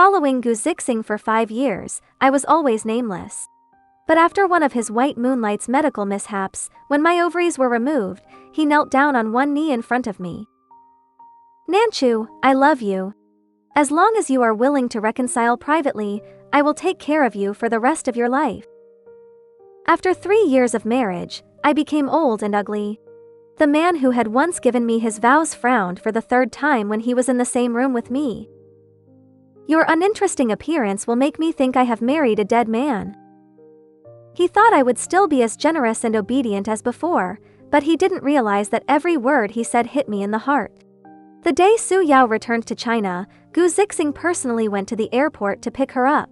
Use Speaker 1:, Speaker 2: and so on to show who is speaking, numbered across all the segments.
Speaker 1: Following Gu Zixing for 5 years, I was always nameless. But after one of his white moonlight's medical mishaps, when my ovaries were removed, he knelt down on one knee in front of me. Nanchu, I love you. As long as you are willing to reconcile privately, I will take care of you for the rest of your life. After 3 years of marriage, I became old and ugly. The man who had once given me his vows frowned for the 3rd time when he was in the same room with me. Your uninteresting appearance will make me think I have married a dead man. He thought I would still be as generous and obedient as before, but he didn't realize that every word he said hit me in the heart. The day Su Yao returned to China, Gu Zixing personally went to the airport to pick her up.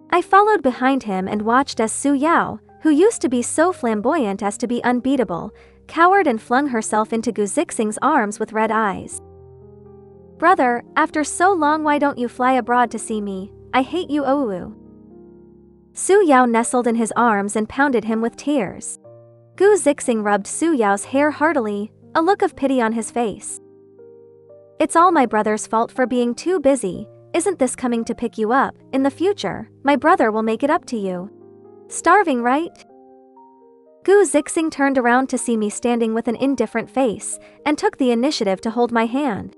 Speaker 1: I followed behind him and watched as Su Yao, who used to be so flamboyant as to be unbeatable, cowered and flung herself into Gu Zixing's arms with red eyes. Brother, after so long, why don't you fly abroad to see me? I hate you, Owu. Su Yao nestled in his arms and pounded him with tears. Gu Zixing rubbed Su Yao's hair heartily, a look of pity on his face. It's all my brother's fault for being too busy. Isn't this coming to pick you up? In the future, my brother will make it up to you. Starving, right? Gu Zixing turned around to see me standing with an indifferent face, and took the initiative to hold my hand.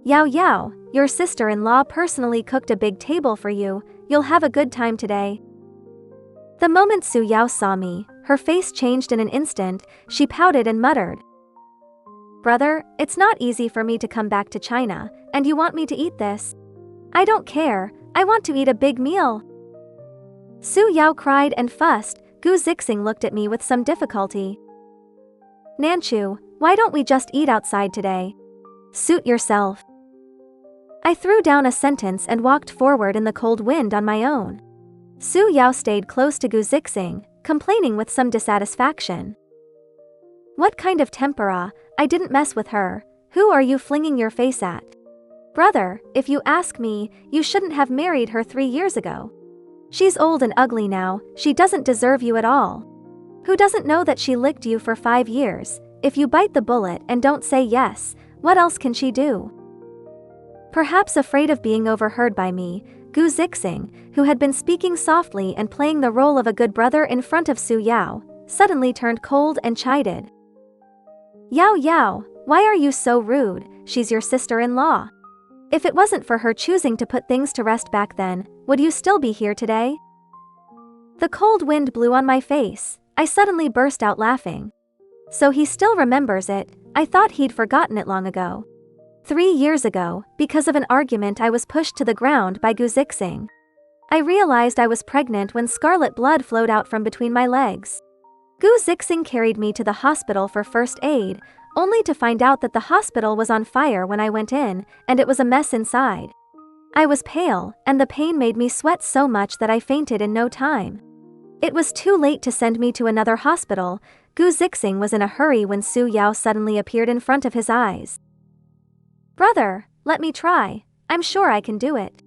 Speaker 1: Yao Yao, your sister-in-law personally cooked a big table for you, you'll have a good time today. The moment Su Yao saw me, her face changed in an instant, she pouted and muttered. Brother, it's not easy for me to come back to China, and you want me to eat this? I don't care, I want to eat a big meal. Su Yao cried and fussed. Gu Zixing looked at me with some difficulty. Nanchu, why don't we just eat outside today? Suit yourself. I threw down a sentence and walked forward in the cold wind on my own. Su Yao stayed close to Gu Zixing, complaining with some dissatisfaction. What kind of tempera? I didn't mess with her. Who are you flinging your face at? Brother, if you ask me, you shouldn't have married her 3 years ago. She's old and ugly now, she doesn't deserve you at all. Who doesn't know that she licked you for 5 years? If you bite the bullet and don't say yes, what else can she do? Perhaps afraid of being overheard by me, Gu Zixing, who had been speaking softly and playing the role of a good brother in front of Su Yao, suddenly turned cold and chided. Yao Yao, why are you so rude? She's your sister-in-law. If it wasn't for her choosing to put things to rest back then, would you still be here today? The cold wind blew on my face. I suddenly burst out laughing. So he still remembers it. I thought he'd forgotten it long ago. 3 years ago, because of an argument, I was pushed to the ground by Gu Zixing. I realized I was pregnant when scarlet blood flowed out from between my legs. Gu Zixing carried me to the hospital for first aid, only to find out that the hospital was on fire when I went in, and it was a mess inside. I was pale, and the pain made me sweat so much that I fainted in no time. It was too late to send me to another hospital. Gu Zixing was in a hurry when Su Yao suddenly appeared in front of his eyes. Brother, let me try. I'm sure I can do it.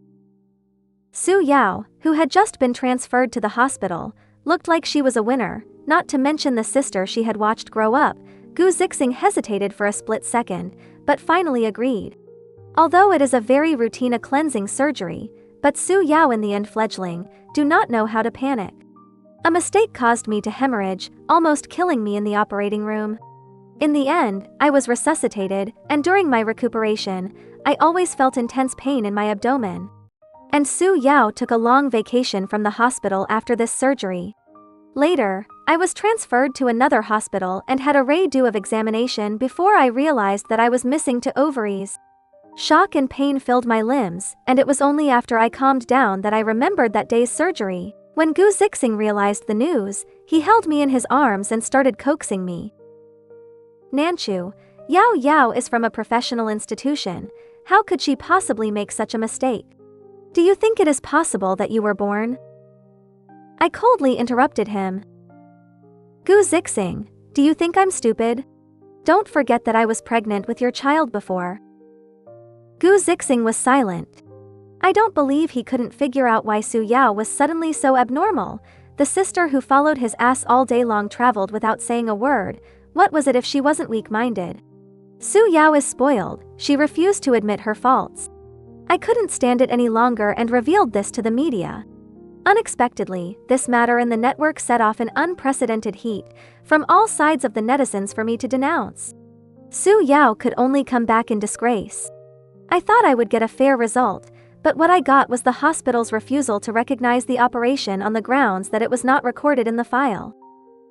Speaker 1: Su Yao, who had just been transferred to the hospital, looked like she was a winner, not to mention the sister she had watched grow up. Gu Zixing hesitated for a split second, but finally agreed. Although it is a very routine cleansing surgery, but Su Yao and the fledgling do not know how to panic. A mistake caused me to hemorrhage, almost killing me in the operating room. In the end, I was resuscitated, and during my recuperation, I always felt intense pain in my abdomen. And Su Yao took a long vacation from the hospital after this surgery. Later, I was transferred to another hospital and had a redo of examination before I realized that I was missing 2 ovaries. Shock and pain filled my limbs, and it was only after I calmed down that I remembered that day's surgery. When Gu Zixing realized the news, he held me in his arms and started coaxing me. Nanchu, Yao Yao is from a professional institution. How could she possibly make such a mistake? Do you think it is possible that you were born? I coldly interrupted him. Gu Zixing, do you think I'm stupid? Don't forget that I was pregnant with your child before. Gu Zixing was silent. I don't believe he couldn't figure out why Su Yao was suddenly so abnormal. The sister who followed his ass all day long traveled without saying a word. What was it if she wasn't weak-minded? Su Yao is spoiled, she refused to admit her faults. I couldn't stand it any longer and revealed this to the media. Unexpectedly, this matter in the network set off an unprecedented heat from all sides of the netizens for me to denounce. Su Yao could only come back in disgrace. I thought I would get a fair result, but what I got was the hospital's refusal to recognize the operation on the grounds that it was not recorded in the file.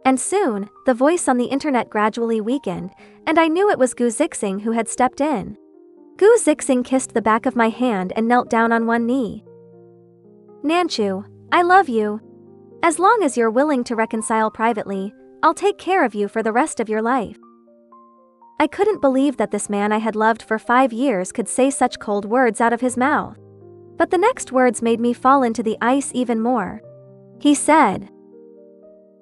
Speaker 1: And soon, the voice on the internet gradually weakened, and I knew it was Gu Zixing who had stepped in. Gu Zixing kissed the back of my hand and knelt down on one knee. "Nanchu, I love you. As long as you're willing to reconcile privately, I'll take care of you for the rest of your life." I couldn't believe that this man I had loved for 5 years could say such cold words out of his mouth. But the next words made me fall into the ice even more. He said,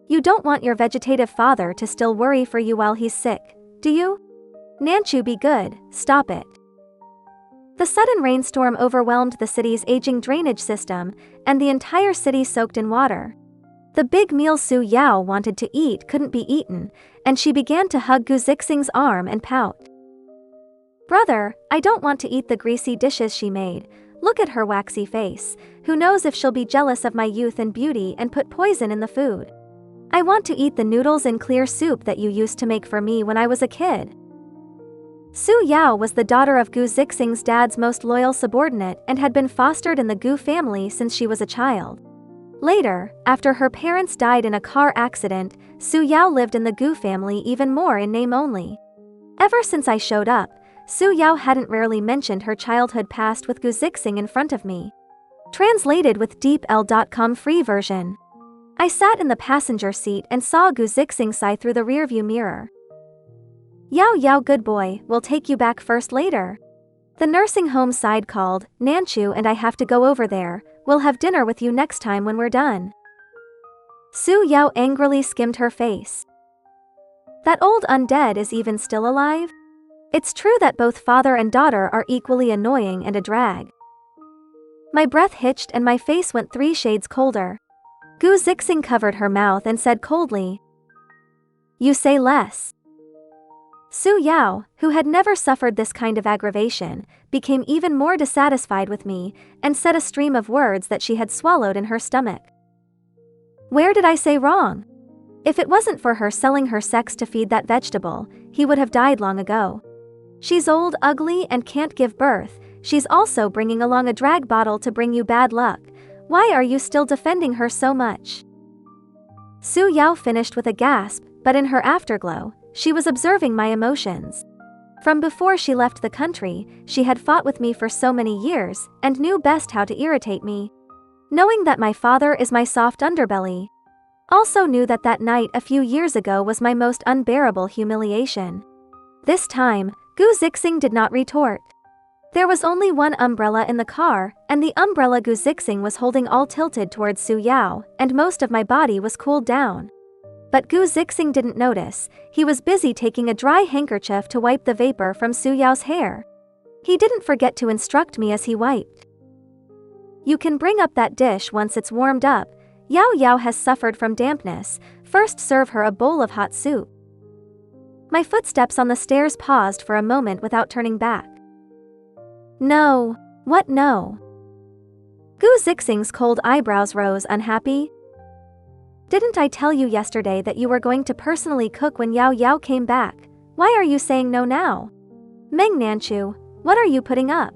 Speaker 1: "You don't want your vegetative father to still worry for you while he's sick, do you? Nanchu, be good, stop it." The sudden rainstorm overwhelmed the city's aging drainage system, and the entire city soaked in water. The big meal Su Yao wanted to eat couldn't be eaten, and she began to hug Gu Zixing's arm and pout. "Brother, I don't want to eat the greasy dishes she made. Look at her waxy face. Who knows if she'll be jealous of my youth and beauty and put poison in the food. I want to eat the noodles and clear soup that you used to make for me when I was a kid." Su Yao was the daughter of Gu Zixing's dad's most loyal subordinate and had been fostered in the Gu family since she was a child. Later, after her parents died in a car accident, Su Yao lived in the Gu family even more in name only. Ever since I showed up, Su Yao hadn't rarely mentioned her childhood past with Gu Zixing in front of me. Translated with DeepL.com free version. I sat in the passenger seat and saw Gu Zixing sigh through the rearview mirror. "Yao Yao, good boy, we'll take you back first later. The nursing home side called, Nanchu and I have to go over there. We'll have dinner with you next time when we're done." Su Yao angrily skimmed her face. "That old undead is even still alive? It's true that both father and daughter are equally annoying and a drag." My breath hitched and my face went 3 shades colder. Gu Zixing covered her mouth and said coldly, "You say less." Su Yao, who had never suffered this kind of aggravation, became even more dissatisfied with me and said a stream of words that she had swallowed in her stomach. Where did I say wrong? If it wasn't for her selling her sex to feed that vegetable, he would have died long ago. She's old, ugly, and can't give birth. She's also bringing along a drag bottle to bring you bad luck. Why are you still defending her so much? Su Yao finished with a gasp, but in her afterglow, she was observing my emotions. From before she left the country, she had fought with me for so many years and knew best how to irritate me. Knowing that my father is my soft underbelly. Also knew that that night a few years ago was my most unbearable humiliation. This time, Gu Zixing did not retort. There was only one umbrella in the car, and the umbrella Gu Zixing was holding all tilted towards Su Yao, and most of my body was cooled down. But Gu Zixing didn't notice. He was busy taking a dry handkerchief to wipe the vapor from Su Yao's hair. He didn't forget to instruct me as he wiped. "You can bring up that dish once it's warmed up. Yao Yao has suffered from dampness. First serve her a bowl of hot soup." My footsteps on the stairs paused for a moment without turning back. "No. What no?" Gu Zixing's cold eyebrows rose, unhappy. "Didn't I tell you yesterday that you were going to personally cook when Yao Yao came back? Why are you saying no now? Meng Nanchu, what are you putting up?"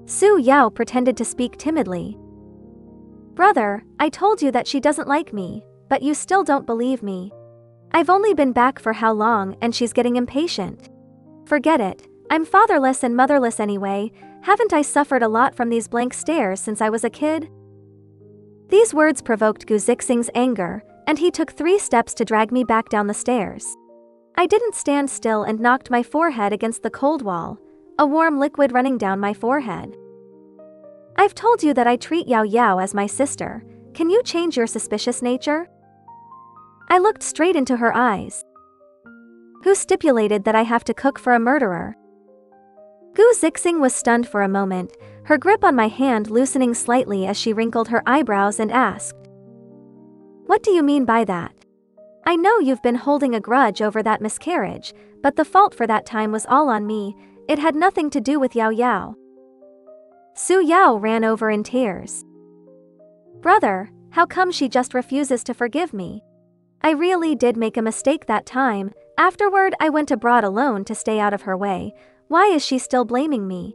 Speaker 1: Su Yao pretended to speak timidly. "Brother, I told you that she doesn't like me, but you still don't believe me. I've only been back for how long and she's getting impatient. Forget it, I'm fatherless and motherless anyway. Haven't I suffered a lot from these blank stares since I was a kid?" These words provoked Gu Zixing's anger, and he took 3 steps to drag me back down the stairs. I didn't stand still and knocked my forehead against the cold wall, a warm liquid running down my forehead. "I've told you that I treat Yao Yao as my sister. Can you change your suspicious nature?" I looked straight into her eyes. "Who stipulated that I have to cook for a murderer?" Gu Zixing was stunned for a moment, her grip on my hand loosening slightly as she wrinkled her eyebrows and asked, "What do you mean by that? I know you've been holding a grudge over that miscarriage, but the fault for that time was all on me. It had nothing to do with Yao Yao." Su Yao ran over in tears. Brother, how come she just refuses to forgive me? I really did make a mistake that time. Afterward, I went abroad alone to stay out of her way. Why is she still blaming me?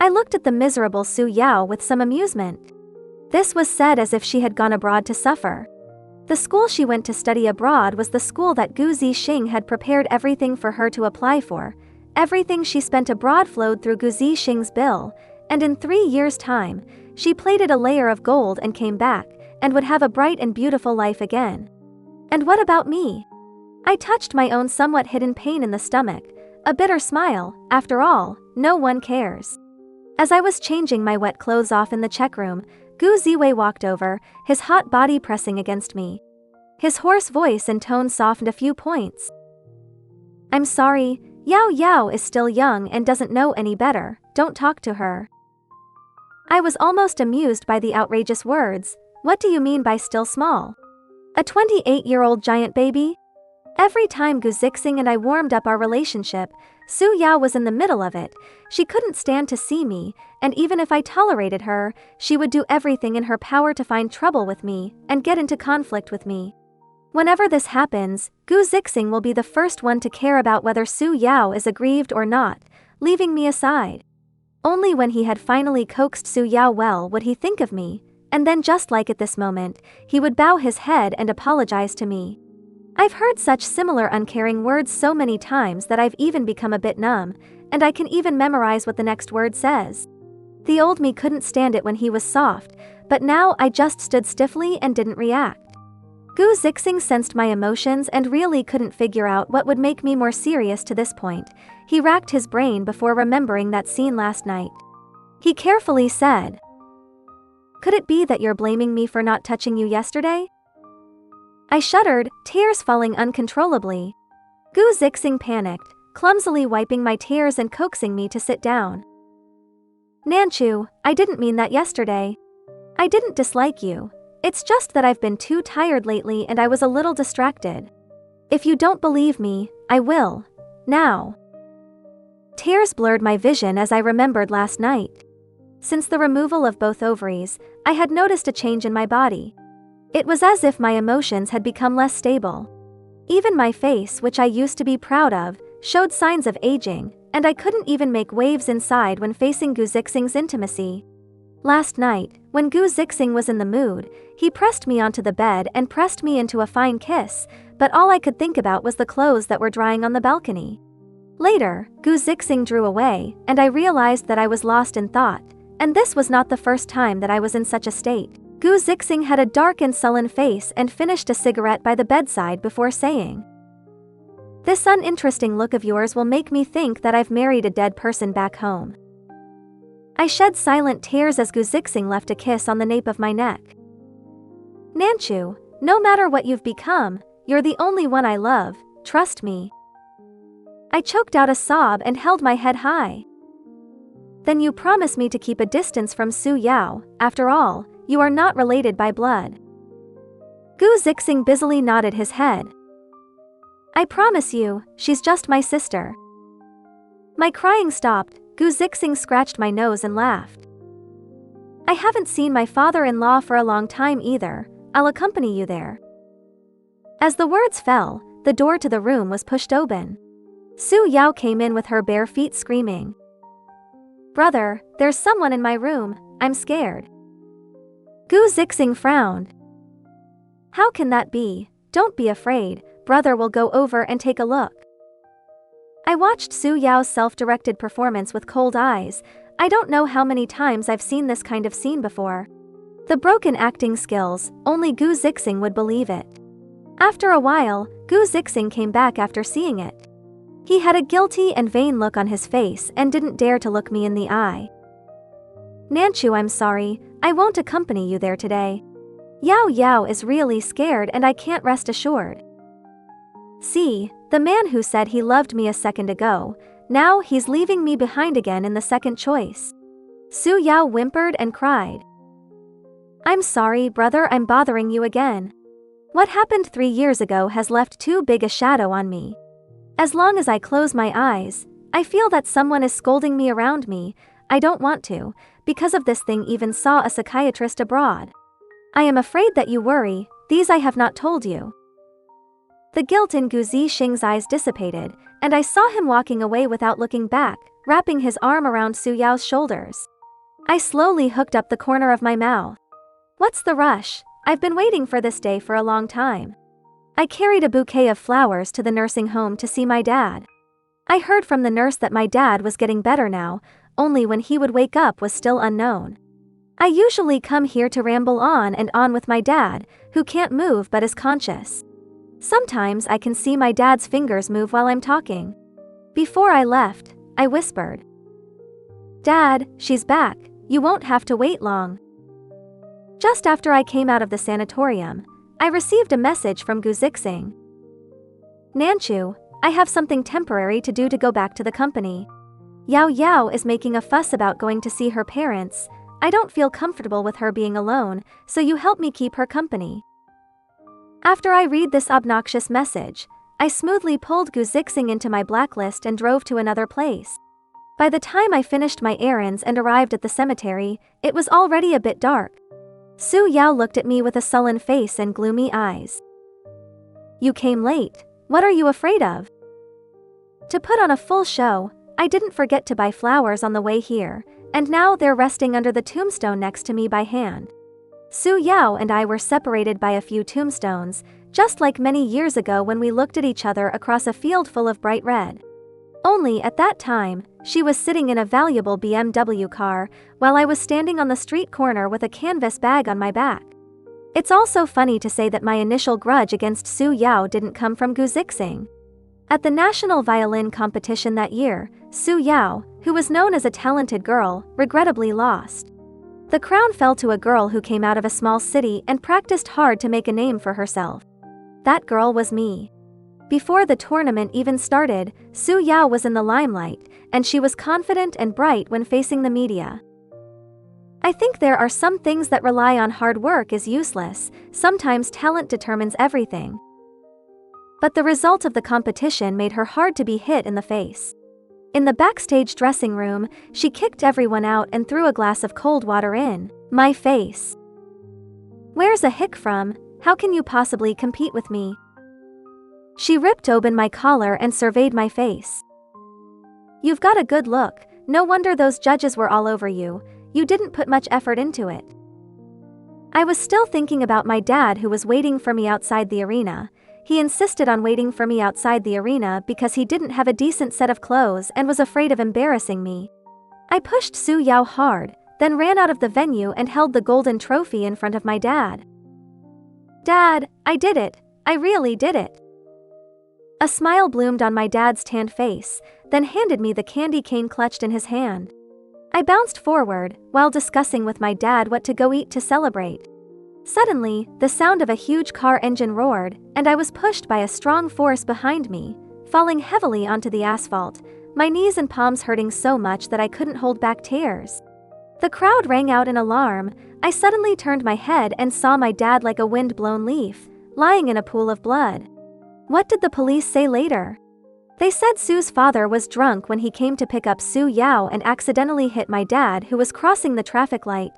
Speaker 1: I looked at the miserable Su Yao with some amusement. This was said as if she had gone abroad to suffer. The school she went to study abroad was the school that Zixing had prepared everything for her to apply for. Everything she spent abroad flowed through Zixing's bill, and in 3 years' time, she plated a layer of gold and came back, and would have a bright and beautiful life again. And what about me? I touched my own somewhat hidden pain in the stomach, a bitter smile. After all, no one cares. As I was changing my wet clothes off in the check room, Gu Ziwei walked over, his hot body pressing against me. His hoarse voice and tone softened a few points. I'm sorry, Yao Yao is still young and doesn't know any better, don't talk to her. I was almost amused by the outrageous words. What do you mean by still small? A 28-year-old giant baby? Every time Gu Zixing and I warmed up our relationship, Su Yao was in the middle of it. She couldn't stand to see me, and even if I tolerated her, she would do everything in her power to find trouble with me and get into conflict with me. Whenever this happens, Gu Zixing will be the first one to care about whether Su Yao is aggrieved or not, leaving me aside. Only when he had finally coaxed Su Yao well would he think of me, and then just like at this moment, he would bow his head and apologize to me. I've heard such similar uncaring words so many times that I've even become a bit numb, and I can even memorize what the next word says. The old me couldn't stand it when he was soft, but now I just stood stiffly and didn't react. Gu Zixing sensed my emotions and really couldn't figure out what would make me more serious to this point. He racked his brain before remembering that scene last night. He carefully said, "Could it be that you're blaming me for not touching you yesterday?" I shuddered, tears falling uncontrollably. Gu Zixing panicked, clumsily wiping my tears and coaxing me to sit down. Nanchu, I didn't mean that yesterday. I didn't dislike you. It's just that I've been too tired lately and I was a little distracted. If you don't believe me, I will. Now. Tears blurred my vision as I remembered last night. Since the removal of both ovaries, I had noticed a change in my body. It was as if my emotions had become less stable. Even my face, which I used to be proud of, showed signs of aging, and I couldn't even make waves inside when facing Gu Zixing's intimacy. Last night, when Gu Zixing was in the mood, he pressed me onto the bed and pressed me into a fine kiss, but all I could think about was the clothes that were drying on the balcony. Later, Gu Zixing drew away, and I realized that I was lost in thought, and this was not the first time that I was in such a state. Gu Zixing had a dark and sullen face and finished a cigarette by the bedside before saying, "This uninteresting look of yours will make me think that I've married a dead person back home." I shed silent tears as Gu Zixing left a kiss on the nape of my neck. Nanchu, no matter what you've become, you're the only one I love, trust me. I choked out a sob and held my head high. Then you promise me to keep a distance from Su Yao. After all, you are not related by blood. Gu Zixing busily nodded his head. I promise you, she's just my sister. My crying stopped. Gu Zixing scratched my nose and laughed. I haven't seen my father-in-law for a long time either. I'll accompany you there. As the words fell, the door to the room was pushed open. Su Yao came in with her bare feet screaming. Brother, there's someone in my room, I'm scared. Gu Zixing frowned. How can that be? Don't be afraid, brother will go over and take a look. I watched Su Yao's self-directed performance with cold eyes. I don't know how many times I've seen this kind of scene before. The broken acting skills, only Gu Zixing would believe it. After a while, Gu Zixing came back after seeing it. He had a guilty and vain look on his face and didn't dare to look me in the eye. Nanchu, I'm sorry, I won't accompany you there today. Yao Yao is really scared and I can't rest assured. See, the man who said he loved me a second ago, now he's leaving me behind again in the second choice. Su Yao whimpered and cried. I'm sorry, brother, I'm bothering you again. What happened 3 years ago has left too big a shadow on me. As long as I close my eyes, I feel that someone is scolding me around me. I don't want to, because of this thing even saw a psychiatrist abroad. I am afraid that you worry, these I have not told you. The guilt in Gu Zixing's eyes dissipated, and I saw him walking away without looking back, wrapping his arm around Su Yao's shoulders. I slowly hooked up the corner of my mouth. What's the rush? I've been waiting for this day for a long time. I carried a bouquet of flowers to the nursing home to see my dad. I heard from the nurse that my dad was getting better now, only when he would wake up was still unknown. I usually come here to ramble on and on with my dad, who can't move but is conscious. Sometimes I can see my dad's fingers move while I'm talking. Before I left, I whispered, "Dad, she's back, you won't have to wait long." Just after I came out of the sanatorium, I received a message from Gu Zixing. "Nanchu, I have something temporary to do to go back to the company. Yao Yao is making a fuss about going to see her parents. I don't feel comfortable with her being alone, so you help me keep her company." After I read this obnoxious message, I smoothly pulled Gu Zixing into my blacklist and drove to another place. By the time I finished my errands and arrived at the cemetery, it was already a bit dark. Su Yao looked at me with a sullen face and gloomy eyes. "You came late, what are you afraid of?" To put on a full show, I didn't forget to buy flowers on the way here, and now they're resting under the tombstone next to me by hand. Su Yao and I were separated by a few tombstones, just like many years ago when we looked at each other across a field full of bright red. Only at that time, she was sitting in a valuable BMW car, while I was standing on the street corner with a canvas bag on my back. It's also funny to say that my initial grudge against Su Yao didn't come from Gu Zixing. At the national violin competition that year, Su Yao, who was known as a talented girl, regrettably lost. The crown fell to a girl who came out of a small city and practiced hard to make a name for herself. That girl was me. Before the tournament even started, Su Yao was in the limelight, and she was confident and bright when facing the media. I think there are some things that rely on hard work is useless, sometimes talent determines everything. But the result of the competition made her hard to be hit in the face. In the backstage dressing room, she kicked everyone out and threw a glass of cold water in my face. "Where's a hick from? How can you possibly compete with me?" She ripped open my collar and surveyed my face. "You've got a good look, no wonder those judges were all over you, you didn't put much effort into it." I was still thinking about my dad who was waiting for me outside the arena. He insisted on waiting for me outside the arena because he didn't have a decent set of clothes and was afraid of embarrassing me. I pushed Su Yao hard, then ran out of the venue and held the golden trophy in front of my dad. "Dad, I did it, I really did it." A smile bloomed on my dad's tanned face, then handed me the candy cane clutched in his hand. I bounced forward, while discussing with my dad what to go eat to celebrate. Suddenly, the sound of a huge car engine roared, and I was pushed by a strong force behind me, falling heavily onto the asphalt, my knees and palms hurting so much that I couldn't hold back tears. The crowd rang out in alarm. I suddenly turned my head and saw my dad like a wind-blown leaf, lying in a pool of blood. What did the police say later? They said Su's father was drunk when he came to pick up Su Yao and accidentally hit my dad who was crossing the traffic light.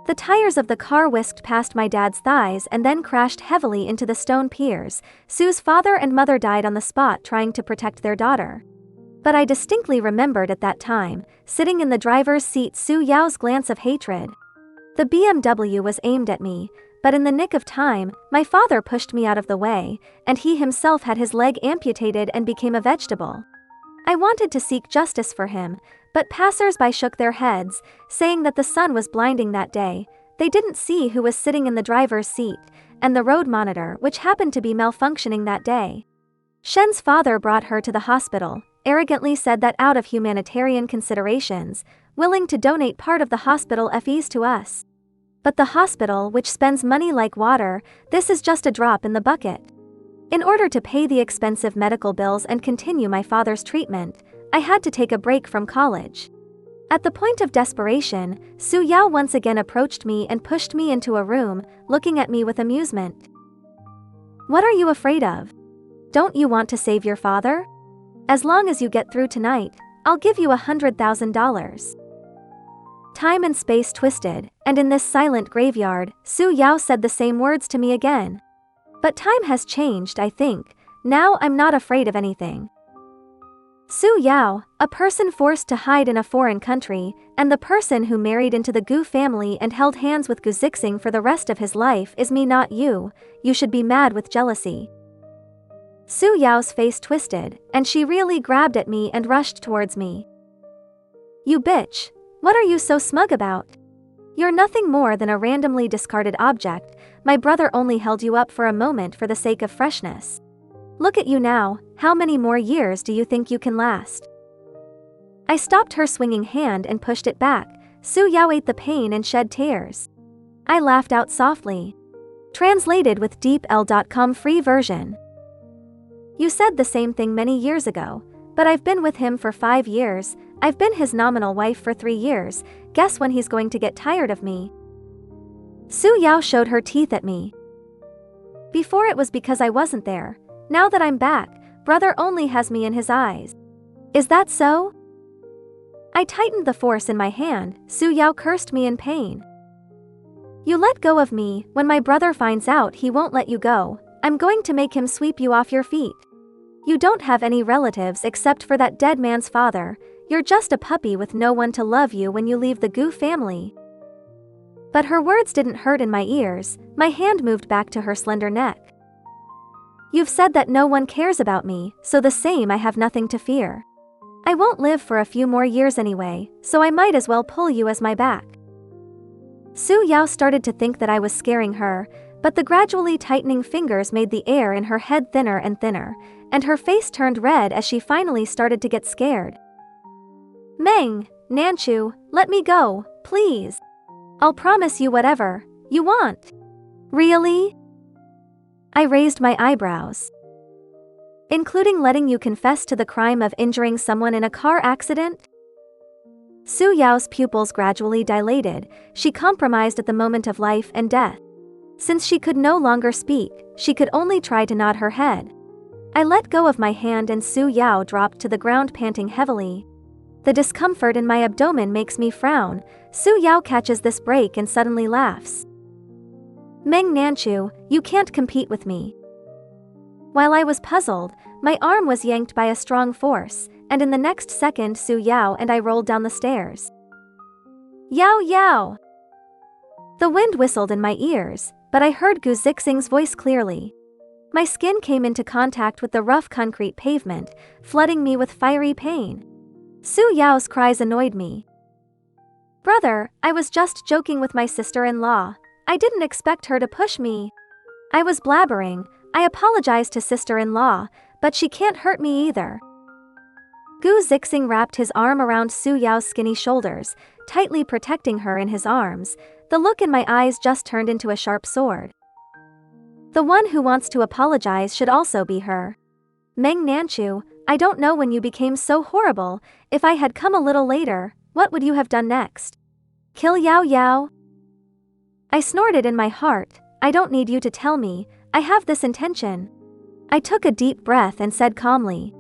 Speaker 1: The tires of the car whisked past my dad's thighs and then crashed heavily into the stone piers. Su's father and mother died on the spot trying to protect their daughter. But I distinctly remembered at that time, sitting in the driver's seat, Su Yao's glance of hatred. The BMW was aimed at me, but in the nick of time, my father pushed me out of the way, and he himself had his leg amputated and became a vegetable. I wanted to seek justice for him, but passers-by shook their heads, saying that the sun was blinding that day. They didn't see who was sitting in the driver's seat, and the road monitor, which happened to be malfunctioning that day. Shen's father brought her to the hospital, arrogantly said that out of humanitarian considerations, willing to donate part of the hospital fees to us. But the hospital, which spends money like water, this is just a drop in the bucket. In order to pay the expensive medical bills and continue my father's treatment, I had to take a break from college. At the point of desperation, Su Yao once again approached me and pushed me into a room, looking at me with amusement. "What are you afraid of? Don't you want to save your father? As long as you get through tonight, I'll give you $100,000. Time and space twisted, and in this silent graveyard, Su Yao said the same words to me again. But time has changed, I think. Now I'm not afraid of anything. Su Yao, a person forced to hide in a foreign country, and the person who married into the Gu family and held hands with Gu Zixing for the rest of his life is me, not you. You should be mad with jealousy. Su Yao's face twisted, and she really grabbed at me and rushed towards me. You bitch! What are you so smug about? You're nothing more than a randomly discarded object. My brother only held you up for a moment for the sake of freshness. Look at you now, how many more years do you think you can last? I stopped her swinging hand and pushed it back. Su Yao ate the pain and shed tears. I laughed out softly. Translated with deepl.com free version. You said the same thing many years ago, but I've been with him for 5 years. I've been his nominal wife for 3 years. Guess when he's going to get tired of me? Su Yao showed her teeth at me. Before it was because I wasn't there. Now that I'm back, brother only has me in his eyes. Is that so? I tightened the force in my hand. Su Yao cursed me in pain. You let go of me. When my brother finds out, he won't let you go. I'm going to make him sweep you off your feet. You don't have any relatives except for that dead man's father. You're just a puppy with no one to love you when you leave the Gu family. But her words didn't hurt in my ears. My hand moved back to her slender neck. You've said that no one cares about me, so the same, I have nothing to fear. I won't live for a few more years anyway, so I might as well pull you as my back. Su Yao started to think that I was scaring her, but the gradually tightening fingers made the air in her head thinner and thinner, and her face turned red as she finally started to get scared. Meng, Nanchu, let me go, please. I'll promise you whatever you want. Really? I raised my eyebrows. Including letting you confess to the crime of injuring someone in a car accident? Su Yao's pupils gradually dilated. She compromised at the moment of life and death. Since she could no longer speak, she could only try to nod her head. I let go of my hand and Su Yao dropped to the ground, panting heavily. The discomfort in my abdomen makes me frown. Su Yao catches this break and suddenly laughs. Meng Nanchu, you can't compete with me. While I was puzzled, my arm was yanked by a strong force, and in the next second Su Yao and I rolled down the stairs. Yao Yao! The wind whistled in my ears, but I heard Gu Zixing's voice clearly. My skin came into contact with the rough concrete pavement, flooding me with fiery pain. Su Yao's cries annoyed me. Brother, I was just joking with my sister-in-law. I didn't expect her to push me. I was blabbering. I apologized to sister-in-law, but she can't hurt me either. Gu Zixing wrapped his arm around Su Yao's skinny shoulders, tightly protecting her in his arms. The look in my eyes just turned into a sharp sword. The one who wants to apologize should also be her. Meng Nanchu, I don't know when you became so horrible. If I had come a little later, what would you have done next? Kill Yao Yao? I snorted in my heart. I don't need you to tell me. I have this intention. I took a deep breath and said calmly.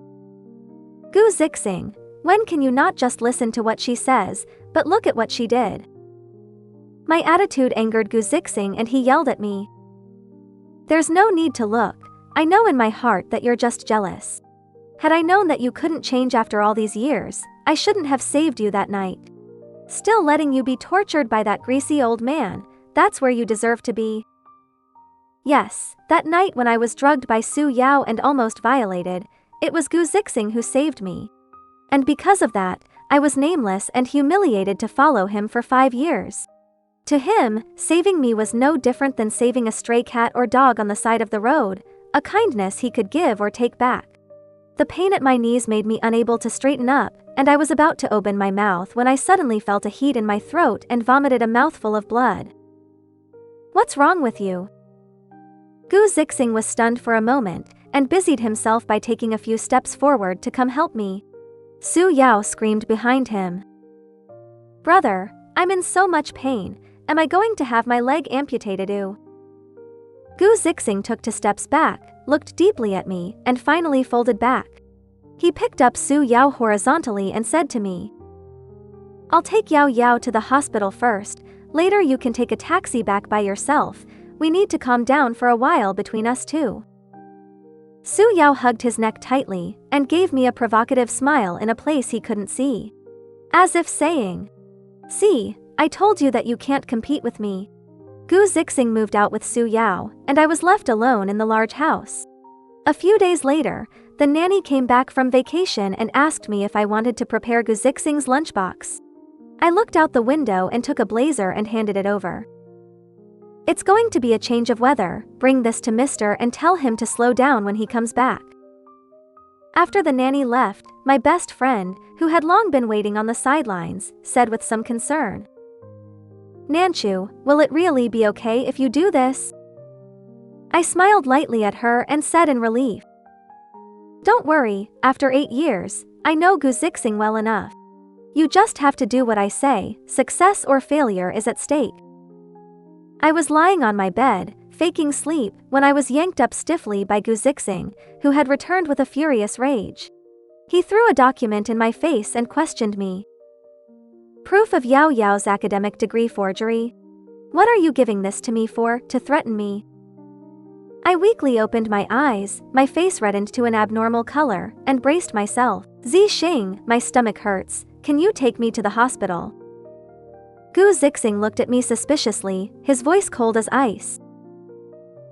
Speaker 1: Gu Zixing, when can you not just listen to what she says, but look at what she did? My attitude angered Gu Zixing and he yelled at me. There's no need to look. I know in my heart that you're just jealous. Had I known that you couldn't change after all these years, I shouldn't have saved you that night. Still letting you be tortured by that greasy old man, that's where you deserve to be. Yes, that night when I was drugged by Su Yao and almost violated, it was Gu Zixing who saved me. And because of that, I was nameless and humiliated to follow him for 5 years. To him, saving me was no different than saving a stray cat or dog on the side of the road, a kindness he could give or take back. The pain at my knees made me unable to straighten up, and I was about to open my mouth when I suddenly felt a heat in my throat and vomited a mouthful of blood. What's wrong with you? Gu Zixing was stunned for a moment, and busied himself by taking a few steps forward to come help me. Su Yao screamed behind him. Brother, I'm in so much pain. Am I going to have my leg amputated? Gu Zixing took 2 steps back, looked deeply at me, and finally folded back. He picked up Su Yao horizontally and said to me, I'll take Yao Yao to the hospital first, later you can take a taxi back by yourself, we need to calm down for a while between us two. Su Yao hugged his neck tightly, and gave me a provocative smile in a place he couldn't see. As if saying, "See, I told you that you can't compete with me." Gu Zixing moved out with Su Yao, and I was left alone in the large house. A few days later, the nanny came back from vacation and asked me if I wanted to prepare Gu Zixing's lunchbox. I looked out the window and took a blazer and handed it over. "It's going to be a change of weather, bring this to Mister and tell him to slow down when he comes back." After the nanny left, my best friend, who had long been waiting on the sidelines, said with some concern, "Nanchu, will it really be okay if you do this?" I smiled lightly at her and said in relief, "Don't worry, after 8 years, I know Gu Zixing well enough. You just have to do what I say, success or failure is at stake." I was lying on my bed, faking sleep, when I was yanked up stiffly by Gu Zixing, who had returned with a furious rage. He threw a document in my face and questioned me. "Proof of Yao Yao's academic degree forgery? What are you giving this to me for, to threaten me?" I weakly opened my eyes, my face reddened to an abnormal color, and braced myself. "Zixing, my stomach hurts, can you take me to the hospital?" Gu Zixing looked at me suspiciously, his voice cold as ice.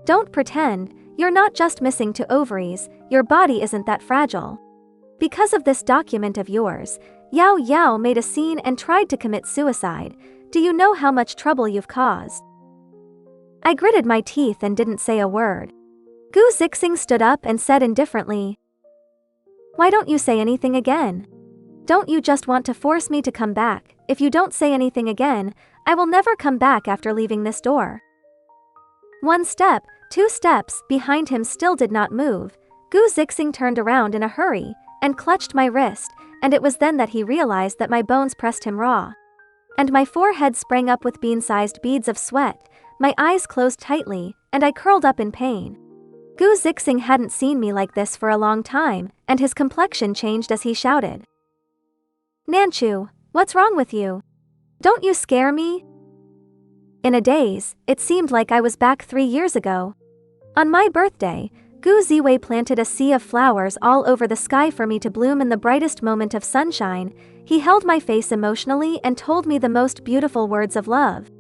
Speaker 1: "Don't pretend, you're not just missing 2 ovaries, your body isn't that fragile. Because of this document of yours, Yao Yao made a scene and tried to commit suicide. Do you know how much trouble you've caused?" I gritted my teeth and didn't say a word. Gu Zixing stood up and said indifferently, "Why don't you say anything again? Don't you just want to force me to come back? If you don't say anything again, I will never come back after leaving this door." 1 step, 2 steps behind him still did not move. Gu Zixing turned around in a hurry, and clutched my wrist, and it was then that he realized that my bones pressed him raw. And my forehead sprang up with bean-sized beads of sweat, my eyes closed tightly, and I curled up in pain. Gu Zixing hadn't seen me like this for a long time, and his complexion changed as he shouted, "Nanchu, what's wrong with you? Don't you scare me?" In a daze, it seemed like I was back 3 years ago. On my birthday, Gu Ziwei planted a sea of flowers all over the sky for me to bloom in the brightest moment of sunshine. He held my face emotionally and told me the most beautiful words of love.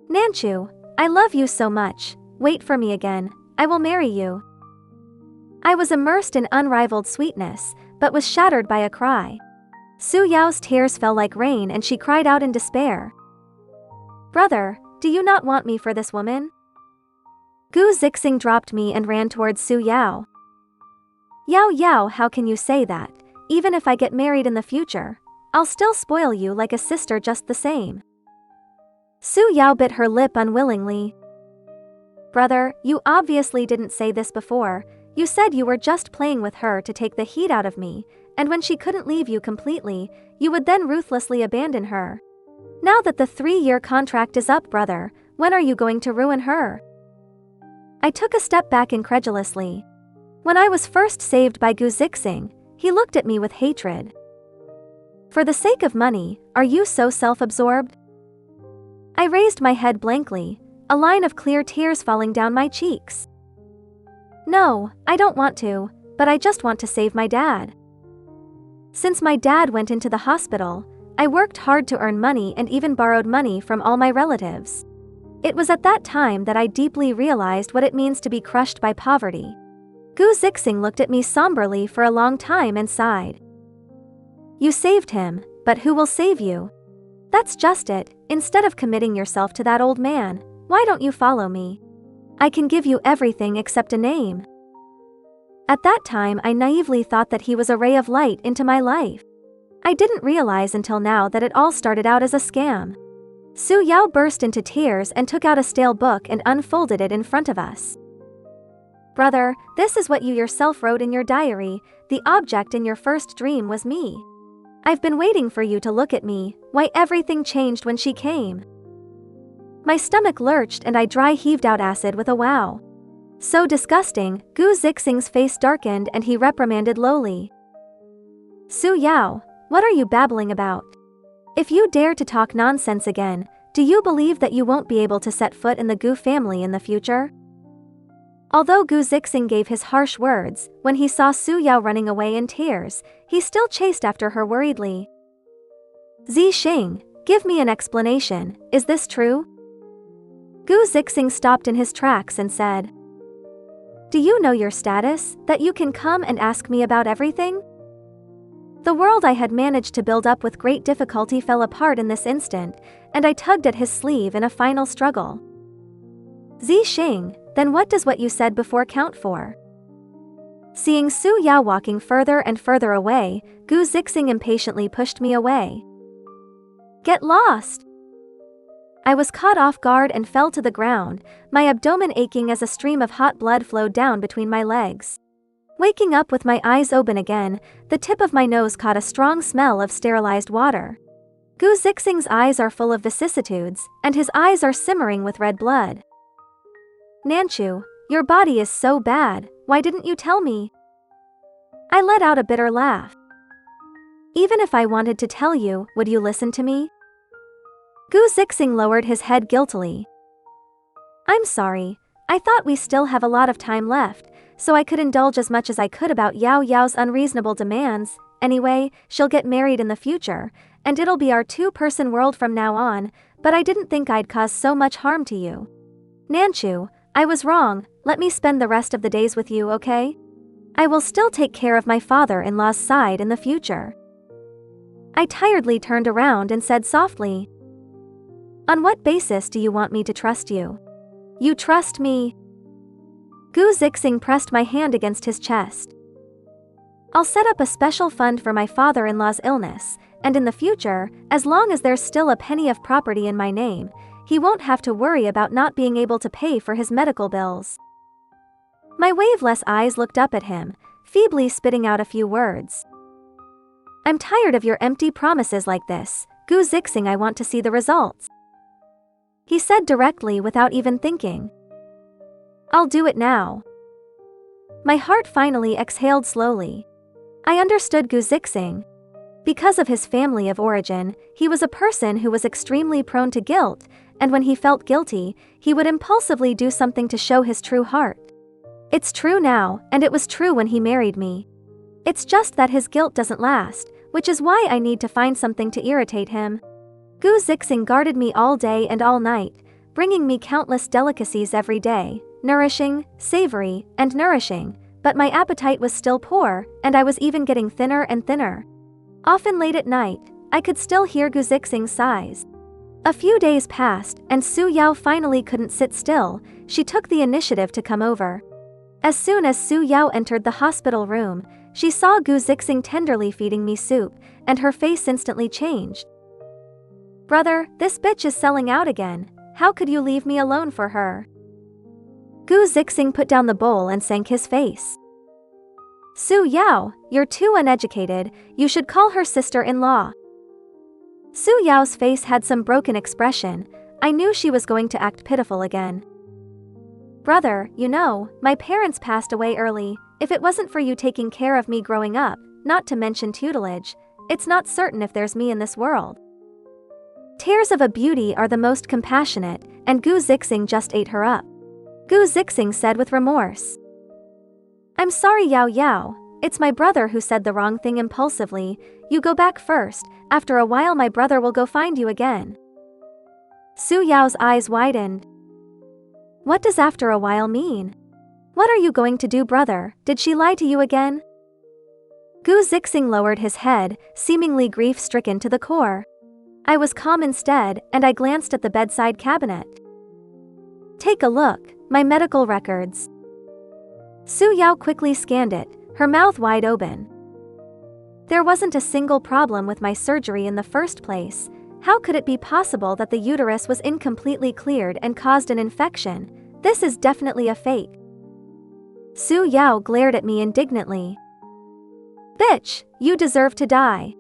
Speaker 1: "Nanchu, I love you so much, wait for me again, I will marry you." I was immersed in unrivaled sweetness, but was shattered by a cry. Su Yao's tears fell like rain and she cried out in despair. "Brother, do you not want me for this woman?" Gu Zixing dropped me and ran towards Su Yao. "Yao Yao, how can you say that? Even if I get married in the future, I'll still spoil you like a sister just the same." Su Yao bit her lip unwillingly. "Brother, you obviously didn't say this before. You said you were just playing with her to take the heat out of me, and when she couldn't leave you completely, you would then ruthlessly abandon her. Now that the 3-year contract is up, brother, when are you going to ruin her?" I took a step back incredulously. When I was first saved by Gu Zixing, he looked at me with hatred. "For the sake of money, are you so self-absorbed?" I raised my head blankly, a line of clear tears falling down my cheeks. "No, I don't want to, but I just want to save my dad. Since my dad went into the hospital, I worked hard to earn money and even borrowed money from all my relatives. It was at that time that I deeply realized what it means to be crushed by poverty." Gu Zixing looked at me somberly for a long time and sighed. "You saved him, but who will save you? That's just it, instead of committing yourself to that old man, why don't you follow me? I can give you everything except a name." At that time I naively thought that he was a ray of light into my life. I didn't realize until now that it all started out as a scam. Su Yao burst into tears and took out a stale book and unfolded it in front of us. "Brother, this is what you yourself wrote in your diary. The object in your first dream was me. I've been waiting for you to look at me. Why everything changed when she came." My stomach lurched and I dry heaved out acid with a wow. "So disgusting." Gu Zixing's face darkened and he reprimanded lowly. "Su Yao, what are you babbling about? If you dare to talk nonsense again, do you believe that you won't be able to set foot in the Gu family in the future? Although Gu Zixing gave his harsh words, when he saw Su Yao running away in tears, he still chased after her worriedly. Zixing, give me an explanation, is this true? Gu Zixing stopped in his tracks and said, Do you know your status, that you can come and ask me about everything? The world I had managed to build up with great difficulty fell apart in this instant, and I tugged at his sleeve in a final struggle. Zixing, then what does what you said before count for? Seeing Su Yao walking further and further away, Gu Zixing impatiently pushed me away. Get lost! I was caught off guard and fell to the ground, my abdomen aching as a stream of hot blood flowed down between my legs. Waking up with my eyes open again, the tip of my nose caught a strong smell of sterilized water. Gu Zixing's eyes are full of vicissitudes, and his eyes are simmering with red blood. Nanchu, your body is so bad, why didn't you tell me? I let out a bitter laugh. Even if I wanted to tell you, would you listen to me? Gu Zixing lowered his head guiltily. I'm sorry, I thought we still have a lot of time left, so I could indulge as much as I could about Yao Yao's unreasonable demands. Anyway, she'll get married in the future, and it'll be our two-person world from now on, but I didn't think I'd cause so much harm to you. Nanchu, I was wrong, let me spend the rest of the days with you, okay? I will still take care of my father-in-law's side in the future. I tiredly turned around and said softly, On what basis do you want me to trust you? You trust me? Gu Zixing pressed my hand against his chest. I'll set up a special fund for my father-in-law's illness, and in the future, as long as there's still a penny of property in my name, he won't have to worry about not being able to pay for his medical bills. My waveless eyes looked up at him, feebly spitting out a few words. I'm tired of your empty promises like this, Gu Zixing. I want to see the results. He said directly without even thinking. I'll do it now. My heart finally exhaled slowly. I understood Gu Zixing. Because of his family of origin, he was a person who was extremely prone to guilt, and when he felt guilty, he would impulsively do something to show his true heart. It's true now, and it was true when he married me. It's just that his guilt doesn't last, which is why I need to find something to irritate him. Gu Zixing guarded me all day and all night, bringing me countless delicacies every day, nourishing, savory, and nourishing, but my appetite was still poor, and I was even getting thinner and thinner. Often late at night, I could still hear Gu Zixing's sighs. A few days passed, and Su Yao finally couldn't sit still. She took the initiative to come over. As soon as Su Yao entered the hospital room, she saw Gu Zixing tenderly feeding me soup, and her face instantly changed. Brother, this bitch is selling out again. How could you leave me alone for her? Gu Zixing put down the bowl and sank his face. Su Yao, you're too uneducated, you should call her sister-in-law. Su Yao's face had some broken expression. I knew she was going to act pitiful again. Brother, you know, my parents passed away early. If it wasn't for you taking care of me growing up, not to mention tutelage, it's not certain if there's me in this world. Tears of a beauty are the most compassionate, and Gu Zixing just ate her up. Gu Zixing said with remorse. I'm sorry, Yao Yao, it's my brother who said the wrong thing impulsively. You go back first, after a while my brother will go find you again. Su Yao's eyes widened. What does after a while mean? What are you going to do, brother? Did she lie to you again? Gu Zixing lowered his head, seemingly grief-stricken to the core. I was calm instead, and I glanced at the bedside cabinet. Take a look, my medical records. Su Yao quickly scanned it, her mouth wide open. There wasn't a single problem with my surgery in the first place. How could it be possible that the uterus was incompletely cleared and caused an infection? This is definitely a fake. Su Yao glared at me indignantly. Bitch, you deserve to die.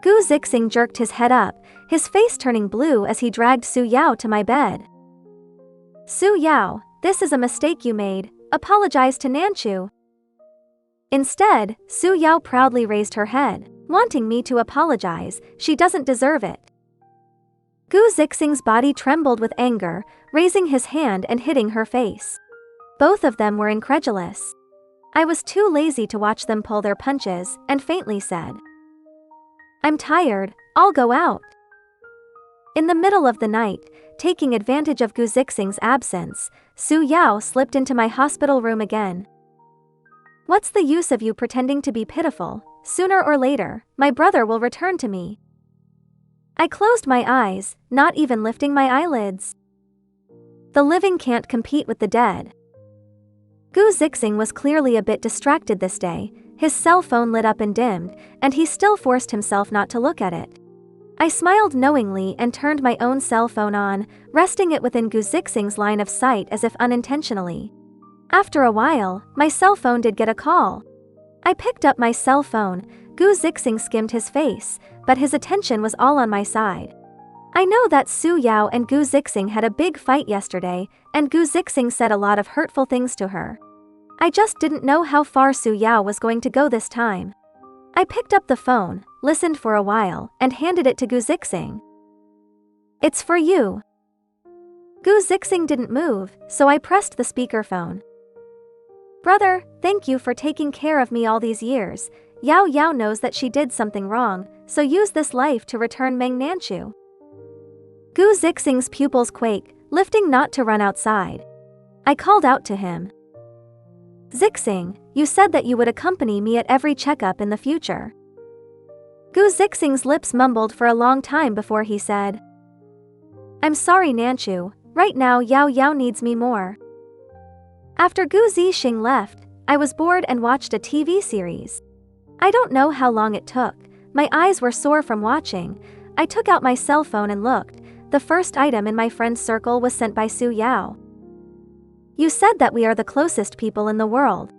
Speaker 1: Gu Zixing jerked his head up, his face turning blue as he dragged Su Yao to my bed. Su Yao, this is a mistake you made. Apologize to Nanchu. Instead, Su Yao proudly raised her head. wanting me to apologize. She doesn't deserve it. Gu Zixing's body trembled with anger, raising his hand and hitting her face. Both of them were incredulous. I was too lazy to watch them pull their punches, and faintly said, "I'm tired, I'll go out." In the middle of the night, taking advantage of Gu Zixing's absence, Su Yao slipped into my hospital room again. "What's the use of you pretending to be pitiful? Sooner or later, my brother will return to me." I closed my eyes, not even lifting my eyelids. The living can't compete with the dead. Gu Zixing was clearly a bit distracted this day. His cell phone lit up and dimmed, and he still forced himself not to look at it. I smiled knowingly and turned my own cell phone on, resting it within Gu Zixing's line of sight as if unintentionally. After a while, my cell phone did get a call. I picked up my cell phone. Gu Zixing skimmed his face, but his attention was all on my side. I know that Su Yao and Gu Zixing had a big fight yesterday, and Gu Zixing said a lot of hurtful things to her. I just didn't know how far Su Yao was going to go this time. I picked up the phone, listened for a while, and handed it to Gu Zixing. "It's for you." Gu Zixing didn't move, so I pressed the speakerphone. "Brother, thank you for taking care of me all these years. Yao Yao knows that she did something wrong, so use this life to return Meng Nanchu." Gu Zixing's pupils quaked, lifting not to run outside. I called out to him. "Zixing, you said that you would accompany me at every checkup in the future." Gu Zixing's lips mumbled for a long time before he said, "I'm sorry Nanchu, right now Yao Yao needs me more." After Gu Zixing left, I was bored and watched a TV series. I don't know how long it took. My eyes were sore from watching. I took out my cell phone and looked. The first item in my friend's circle was sent by Su Yao. "You said that we are the closest people in the world."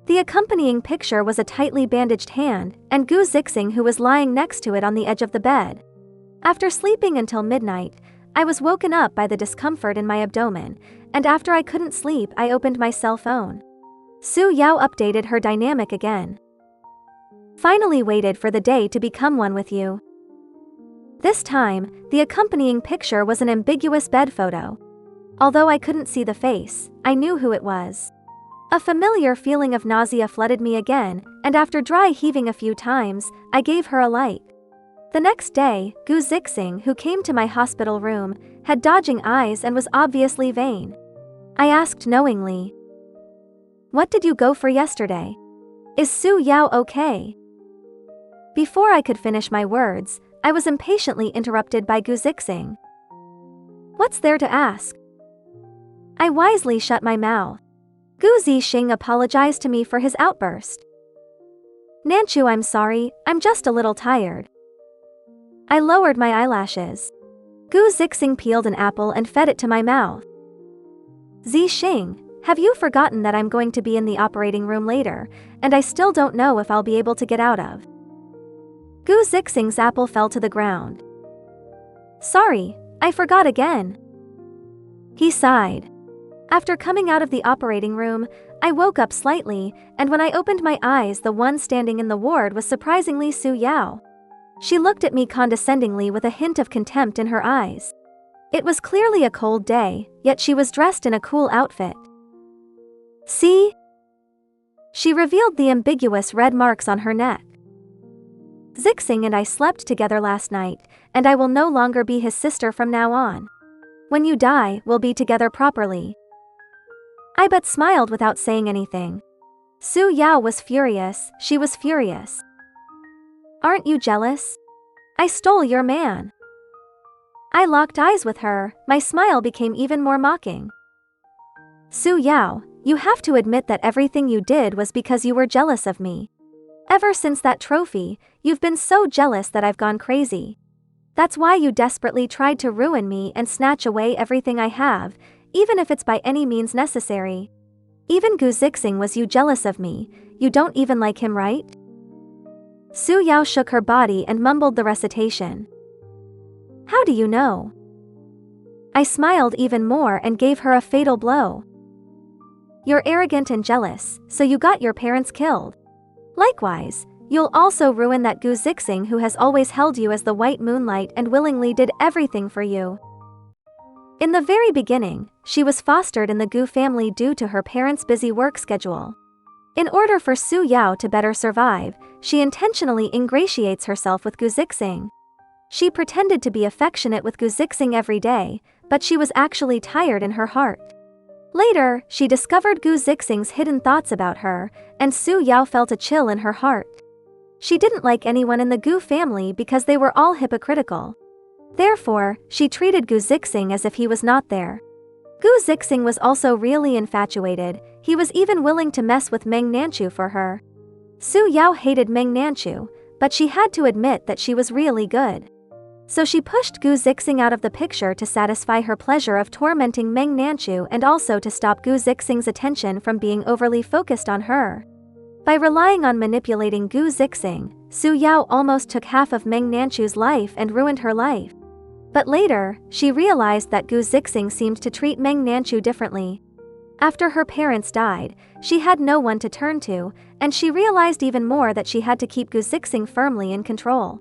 Speaker 1: The accompanying picture was a tightly bandaged hand, and Gu Zixing who was lying next to it on the edge of the bed. After sleeping until midnight, I was woken up by the discomfort in my abdomen, and after I couldn't sleep I opened my cell phone. Su Yao updated her dynamic again. "Finally waited for the day to become one with you." This time, the accompanying picture was an ambiguous bed photo. Although I couldn't see the face, I knew who it was. A familiar feeling of nausea flooded me again, and after dry heaving a few times, I gave her a like. The next day, Gu Zixing, who came to my hospital room, had dodging eyes and was obviously vain. I asked knowingly, "What did you go for yesterday? Is Su Yao okay?" Before I could finish my words, I was impatiently interrupted by Gu Zixing. "What's there to ask?" I wisely shut my mouth. Gu Zixing apologized to me for his outburst. "Nanchu, I'm sorry, I'm just a little tired." I lowered my eyelashes. Gu Zixing peeled an apple and fed it to my mouth. "Zixing, have you forgotten that I'm going to be in the operating room later, and I still don't know if I'll be able to get out of?" Gu Zixing's apple fell to the ground. "Sorry, I forgot again." He sighed. After coming out of the operating room, I woke up slightly, and when I opened my eyes the one standing in the ward was surprisingly Su Yao. She looked at me condescendingly with a hint of contempt in her eyes. It was clearly a cold day, yet she was dressed in a cool outfit. "See?" She revealed the ambiguous red marks on her neck. "Zixing and I slept together last night, and I will no longer be his sister from now on. When you die, we'll be together properly." I but smiled without saying anything. Su Yao was furious, she was furious. "Aren't you jealous? I stole your man." I locked eyes with her, my smile became even more mocking. "Su Yao, you have to admit that everything you did was because you were jealous of me. Ever since that trophy, you've been so jealous that I've gone crazy. That's why you desperately tried to ruin me and snatch away everything I have, even if it's by any means necessary. Even Gu Zixing was you jealous of me, you don't even like him, right?" Su Yao shook her body and mumbled the recitation. "How do you know?" I smiled even more and gave her a fatal blow. "You're arrogant and jealous, so you got your parents killed. Likewise, You'll also ruin that Gu Zixing who has always held you as the white moonlight and willingly did everything for you. In the very beginning, she was fostered in the Gu family due to her parents' busy work schedule. In order for Su Yao to better survive, she intentionally ingratiates herself with Gu Zixing. She pretended to be affectionate with Gu Zixing every day, but she was actually tired in her heart. Later, she discovered Gu Zixing's hidden thoughts about her, and Su Yao felt a chill in her heart. She didn't like anyone in the Gu family because they were all hypocritical. Therefore, she treated Gu Zixing as if he was not there. Gu Zixing was also really infatuated. He was even willing to mess with Meng Nanchu for her. Su Yao hated Meng Nanchu, but she had to admit that she was really good. So she pushed Gu Zixing out of the picture to satisfy her pleasure of tormenting Meng Nanchu and also to stop Gu Zixing's attention from being overly focused on her. By relying on manipulating Gu Zixing, Su Yao almost took half of Meng Nanchu's life and ruined her life. But later, she realized that Gu Zixing seemed to treat Meng Nanchu differently. After her parents died, she had no one to turn to, and she realized even more that she had to keep Gu Zixing firmly in control.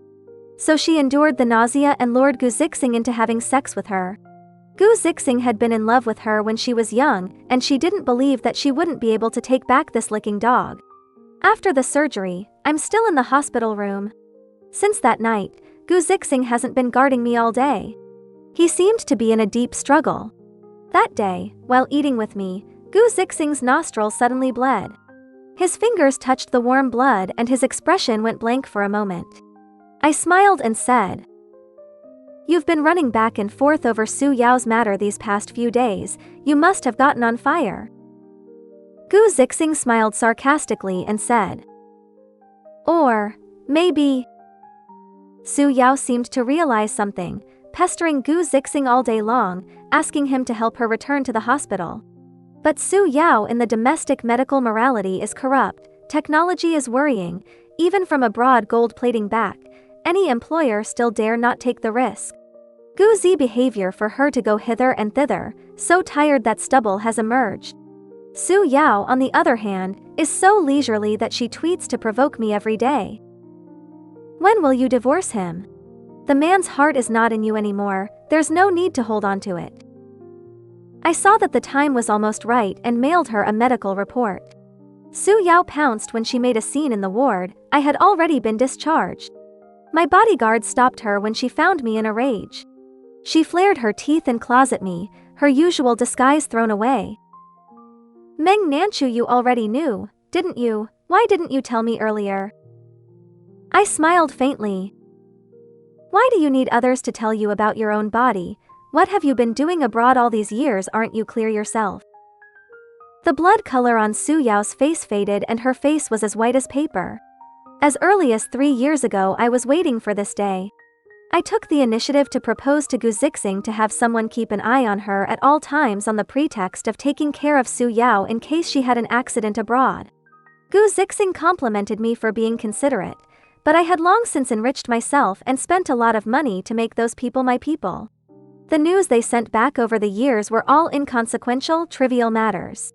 Speaker 1: So she endured the nausea and lured Gu Zixing into having sex with her. Gu Zixing had been in love with her when she was young, and she didn't believe that she wouldn't be able to take back this licking dog. After the surgery, I'm still in the hospital room. Since that night, Gu Zixing hasn't been guarding me all day. He seemed to be in a deep struggle. That day, while eating with me, Gu Zixing's nostril suddenly bled. His fingers touched the warm blood and his expression went blank for a moment. I smiled and said, "You've been running back and forth over Su Yao's matter these past few days. You must have gotten on fire." Gu Zixing smiled sarcastically and said, "Or, maybe." Su Yao seemed to realize something, pestering Gu Zixing all day long, asking him to help her return to the hospital. But Su Yao in the domestic medical morality is corrupt, technology is worrying, even from abroad gold-plating back, any employer still dare not take the risk. Gu Zi behavior for her to go hither and thither, so tired that stubble has emerged. Su Yao, on the other hand, is so leisurely that she tweets to provoke me every day. When will you divorce him? The man's heart is not in you anymore, there's no need to hold on to it. I saw that the time was almost right and mailed her a medical report. Su Yao pounced when she made a scene in the ward. I had already been discharged. My bodyguard stopped her when she found me in a rage. She flared her teeth and claws at me, her usual disguise thrown away. "Meng Nanchu you already knew, didn't you? Why didn't you tell me earlier?" I smiled faintly. "Why do you need others to tell you about your own body? What have you been doing abroad all these years? Aren't you clear yourself?" The blood color on Su Yao's face faded and her face was as white as paper. As early as 3 years ago I was waiting for this day. I took the initiative to propose to Gu Zixing to have someone keep an eye on her at all times on the pretext of taking care of Su Yao in case she had an accident abroad. Gu Zixing complimented me for being considerate, but I had long since enriched myself and spent a lot of money to make those people my people. The news they sent back over the years were all inconsequential, trivial matters.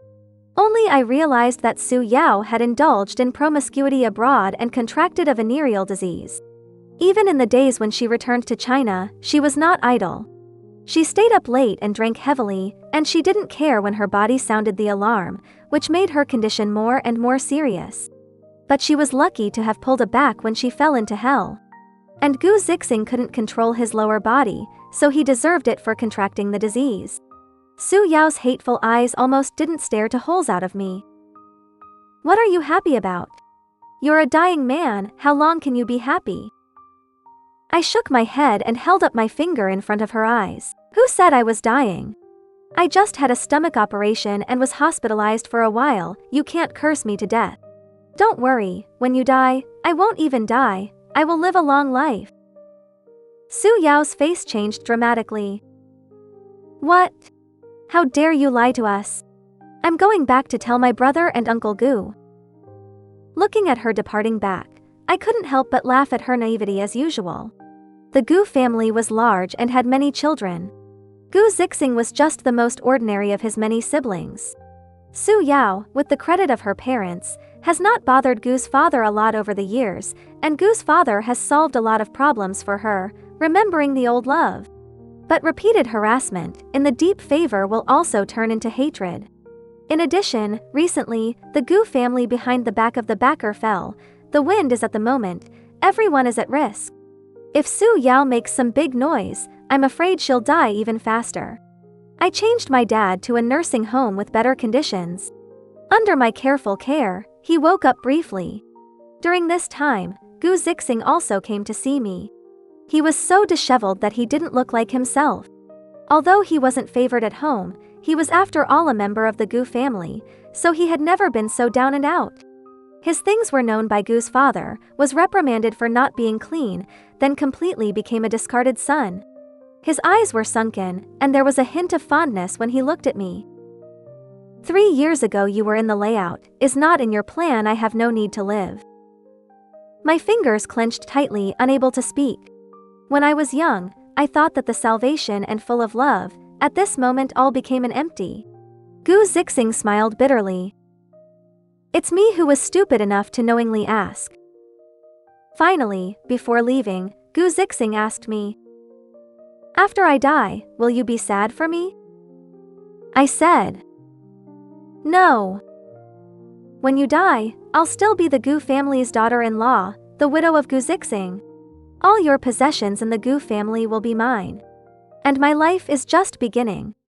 Speaker 1: Only I realized that Su Yao had indulged in promiscuity abroad and contracted a venereal disease. Even in the days when she returned to China, she was not idle. She stayed up late and drank heavily, and she didn't care when her body sounded the alarm, which made her condition more and more serious. But she was lucky to have pulled a back when she fell into hell. And Gu Zixing couldn't control his lower body, so he deserved it for contracting the disease. Su Yao's hateful eyes almost didn't stare to holes out of me. "What are you happy about? You're a dying man, how long can you be happy?" I shook my head and held up my finger in front of her eyes. "Who said I was dying? I just had a stomach operation and was hospitalized for a while. You can't curse me to death. Don't worry, when you die, I won't even die, I will live a long life." Su Yao's face changed dramatically. "What? How dare you lie to us? I'm going back to tell my brother and Uncle Gu." Looking at her departing back, I couldn't help but laugh at her naivety as usual. The Gu family was large and had many children. Gu Zixing was just the most ordinary of his many siblings. Su Yao, with the credit of her parents, has not bothered Gu's father a lot over the years, and Gu's father has solved a lot of problems for her, remembering the old love. But repeated harassment in the deep favor will also turn into hatred. In addition, recently, the Gu family behind the back of the backer fell. The wind is at the moment, everyone is at risk. If Su Yao makes some big noise, I'm afraid she'll die even faster. I changed my dad to a nursing home with better conditions. Under my careful care, he woke up briefly. During this time, Gu Zixing also came to see me. He was so disheveled that he didn't look like himself. Although he wasn't favored at home, he was after all a member of the Gu family, so he had never been so down and out. His things were known by Gu's father, was reprimanded for not being clean, then completely became a discarded son. His eyes were sunken, and there was a hint of fondness when he looked at me. 3 years ago you were in the layout, is not in your plan. I have no need to live. My fingers clenched tightly, unable to speak. When I was young, I thought that the salvation and full of love, at this moment all became an empty. Gu Zixing smiled bitterly. It's me who was stupid enough to knowingly ask. Finally, before leaving, Gu Zixing asked me, "After I die, will you be sad for me?" I said, "No. When you die, I'll still be the Gu family's daughter-in-law, the widow of Gu Zixing. All your possessions in the Gu family will be mine. And my life is just beginning."